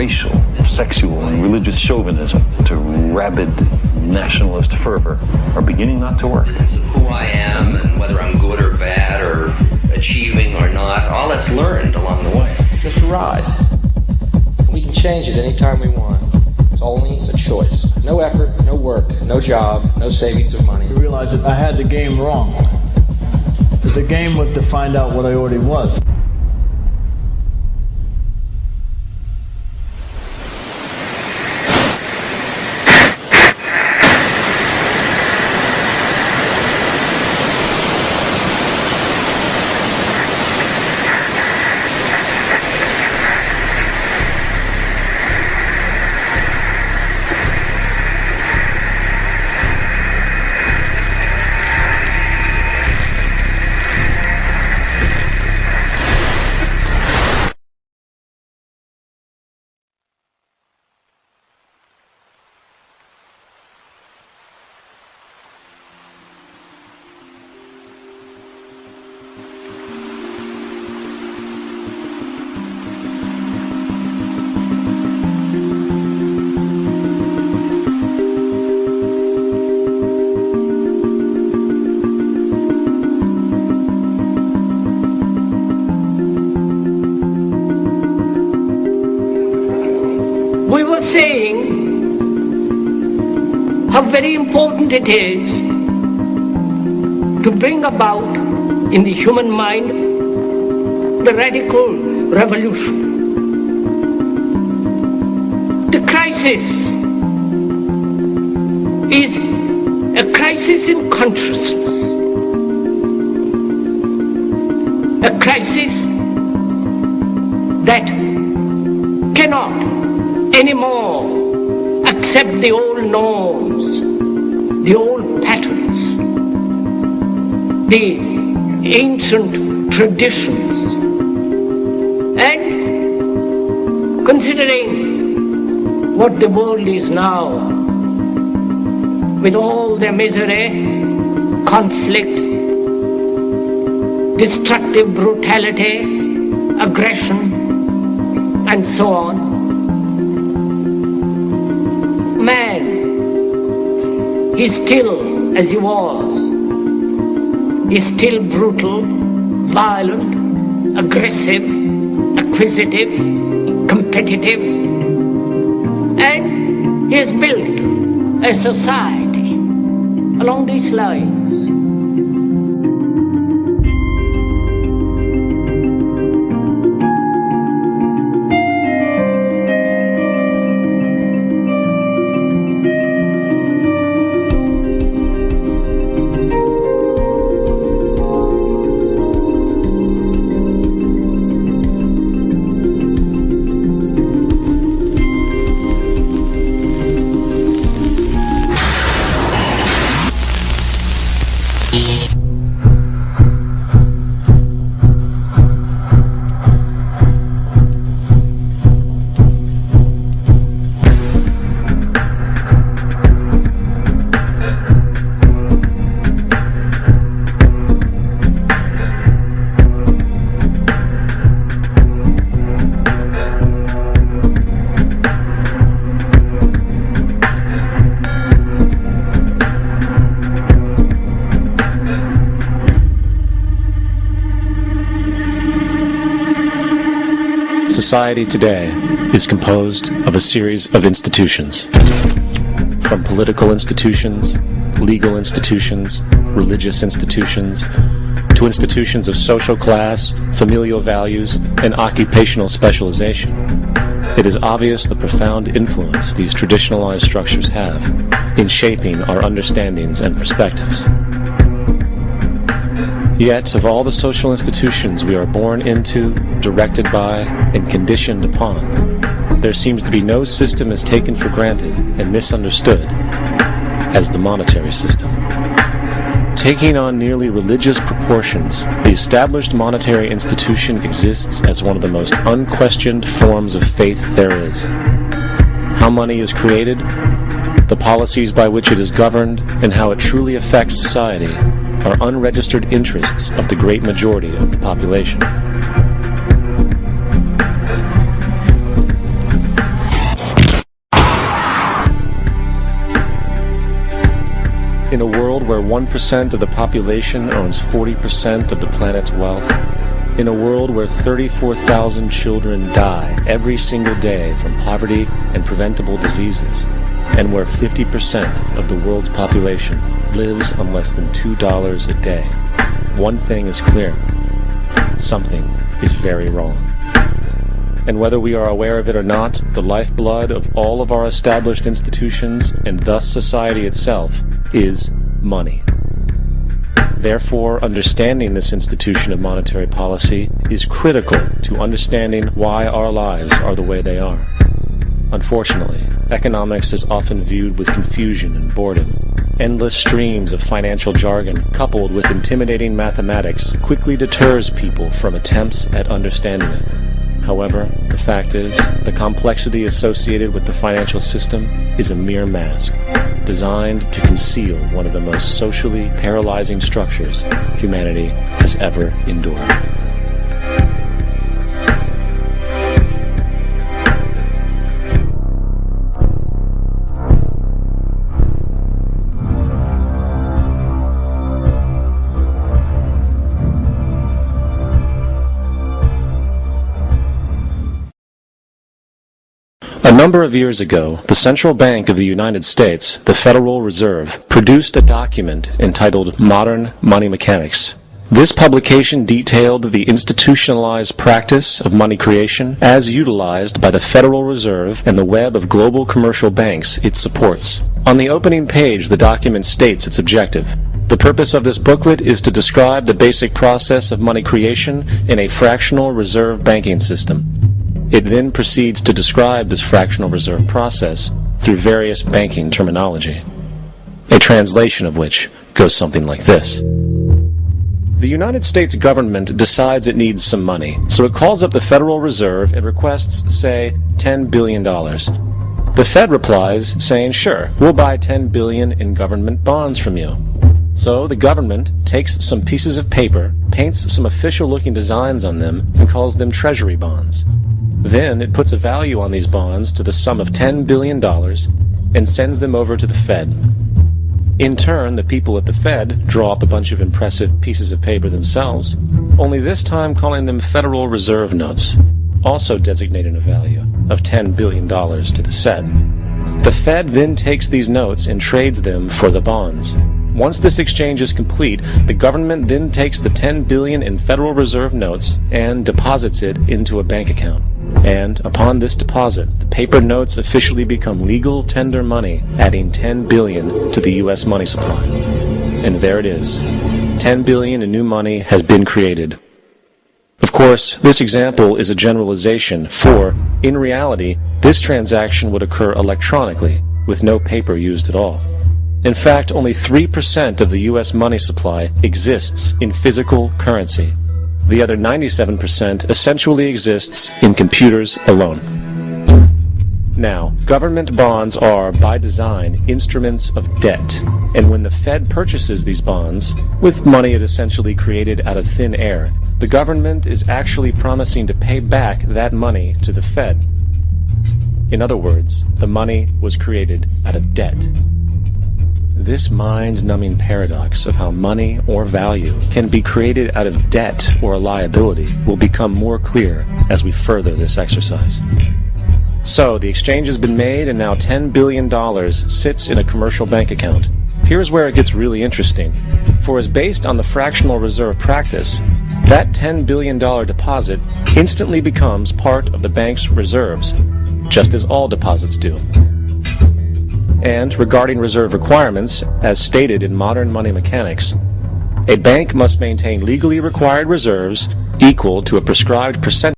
racial, sexual, and religious chauvinism to rabid nationalist fervor are beginning not to work. This is who I am and whether I'm good or bad or achieving or not, all that's learned along the way. Just a ride. We can change it anytime we want. It's only a choice. No effort, no work, no job, no savings of money. I realized that I had the game wrong. That the game was to find out what I already was. We were saying how very important it is to bring about in the human mind the radical revolution. The crisis is a crisis in consciousness, a crisis that cannot anymore accept the old norms, the old patterns, the ancient traditions. And considering what the world is now, with all their misery, conflict, destructive brutality, aggression, and so on, man is still as he was. He's still brutal, violent, aggressive, acquisitive, competitive, and he has built a society along these lines. Society today is composed of a series of institutions. From political institutions, legal institutions, religious institutions, to institutions of social class, familial values, and occupational specialization. It is obvious the profound influence these traditionalized structures have in shaping our understandings and perspectives. Yet, of all the social institutions we are born into, directed by, and conditioned upon, there seems to be no system as taken for granted and misunderstood as the monetary system. Taking on nearly religious proportions, the established monetary institution exists as one of the most unquestioned forms of faith there is. How money is created, the policies by which it is governed, and how it truly affects society are unregistered interests of the great majority of the population. In a world where 1% of the population owns 40% of the planet's wealth, in a world where 34,000 children die every single day from poverty and preventable diseases, and where 50% of the world's population lives on less than $2 a day, one thing is clear: something is very wrong. And whether we are aware of it or not, the lifeblood of all of our established institutions, and thus society itself, is money. Therefore, understanding this institution of monetary policy is critical to understanding why our lives are the way they are. Unfortunately, economics is often viewed with confusion and boredom. Endless streams of financial jargon, coupled with intimidating mathematics, quickly deters people from attempts at understanding it. However, the fact is, the complexity associated with the financial system is a mere mask, designed to conceal one of the most socially paralyzing structures humanity has ever endured. A number of years ago, the Central Bank of the United States, the Federal Reserve, produced a document entitled Modern Money Mechanics. This publication detailed the institutionalized practice of money creation as utilized by the Federal Reserve and the web of global commercial banks it supports. On the opening page, the document states its objective. The purpose of this booklet is to describe the basic process of money creation in a fractional reserve banking system. It then proceeds to describe this fractional reserve process through various banking terminology, a translation of which goes something like this. The United States government decides it needs some money, so it calls up the Federal Reserve and requests, say, $10 billion. The Fed replies, saying, sure, we'll buy $10 billion in government bonds from you. So the government takes some pieces of paper, paints some official-looking designs on them, and calls them treasury bonds. Then it puts a value on these bonds to the sum of $10 billion and sends them over to the Fed. In turn, the people at the Fed draw up a bunch of impressive pieces of paper themselves, only this time calling them Federal Reserve notes, also designating a value of $10 billion to the Fed. The Fed then takes these notes and trades them for the bonds. Once this exchange is complete, the government then takes the $10 billion in Federal Reserve notes and deposits it into a bank account. And upon this deposit, the paper notes officially become legal tender money, adding $10 billion to the U.S. money supply. And there it is. $10 billion in new money has been created. Of course, this example is a generalization, for, in reality, this transaction would occur electronically, with no paper used at all. In fact, only 3% of the U.S. money supply exists in physical currency. The other 97% essentially exists in computers alone. Now, government bonds are, by design, instruments of debt, and when the Fed purchases these bonds, with money it essentially created out of thin air, the government is actually promising to pay back that money to the Fed. In other words, the money was created out of debt. This mind-numbing paradox of how money or value can be created out of debt or a liability will become more clear as we further this exercise. So, the exchange has been made and now $10 billion sits in a commercial bank account. Here's where it gets really interesting. For as based on the fractional reserve practice, that $10 billion deposit instantly becomes part of the bank's reserves, just as all deposits do. And regarding reserve requirements, as stated in modern money mechanics, a bank must maintain legally required reserves equal to a prescribed percentage